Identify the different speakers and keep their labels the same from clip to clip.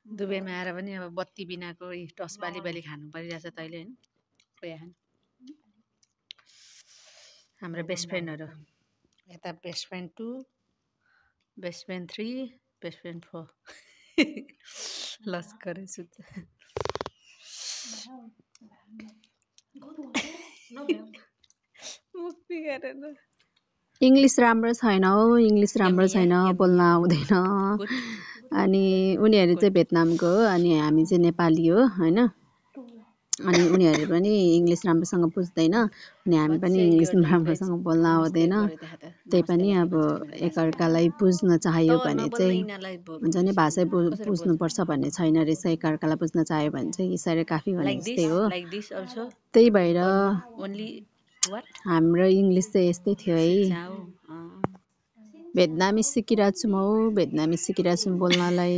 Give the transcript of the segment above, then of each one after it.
Speaker 1: दुबईमा आएर पनि अब बत्ती बिनाको टस बाली खानु परिरहेछ तैँले हैन खोया खान हाम्रो बेस्ट फ्रेन्डहरु यता best friend 2 best friend 3 best friend 4 लस्करै सुत्छ मुख बिगारेर
Speaker 2: इंग्लिश राम्रो छैन हो इंग्लिश राम्रो छैन बोल्न आउँदैन अनि उनीहरु चाहिँ भियतनामको हो अनि हामी चाहिँ नेपाली हो हैन अनि उनीहरु पनि इंग्लिश राम्रोसँग बुझ्दैन अनि हामी पनि इंग्लिश राम्रोसँग बोल्न आउँदैन त्यही पनि अब एकअर्कालाई बुझ्न चाहियो भने चाहिँ हुन्छ नि भाषा बुझ्नु पर्छ भन्ने छैन रहेछ एकअर्कालाई बुझ्न चाहियो भने चाहिँ इशारा काफी भने जस्तै हो त्यही भएर हाम्रो इंग्लिश चाहिँ यस्तै थियो है भियतनामी सिकिरहेको छु म भियतनामी सिकिरहेको छु बोल्नलाई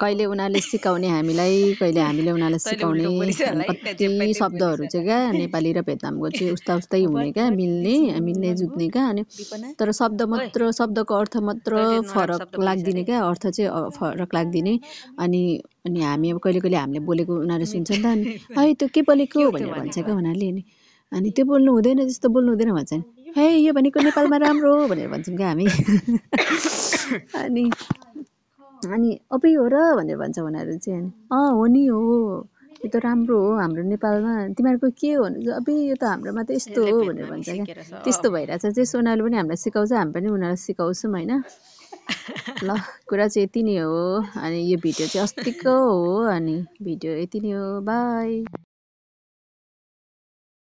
Speaker 2: कहिले उनीहरुले सिकाउने हामीलाई कहिले हामीले उनीहरुलाई सिकाउने कति शब्दहरु चाहिँ क्या नेपाली र भियतनामको चाहिँ उस्तै हुने क्या मिल्ने जुत्ने क्या अनि तर शब्दको अर्थ मात्र फरक लाग्दिने क्या अर्थ चाहिँ फरक लाग्दिने अनि हामी अब कहिले हामीले बोलेको उनीहरुले सुन्छ नि त अनि है त्यो के बोलेको भनेर भन्छ क्या उनीहरुले अनि त्यो बोल्नु हुँदैन जस्तो बोल्नु हुँदैन भन्छ हे यो भनेको नेपालमा राम्रो भनेर भन्छौं क्या हामी अनि अबै हो र भनेर भन्छ उनीहरु चाहिँ अनि हो नि हो यो त राम्रो हो हाम्रो नेपालमा तिमीहरुको के हो अबै यो त हाम्रोमा त यस्तो हो भनेर भन्छ क्या त्यस्तो भइराछ चाहिँ उनीहरुले पनि हामीलाई सिकाउँछ हामी पनि उनीहरुलाई सिकाउँछौं हैन ल कुरा चाहिँ यति नै हो अनि यो भिडियो चाहिँ अस्तिको हो अनि भिडियो यति नै हो बाइ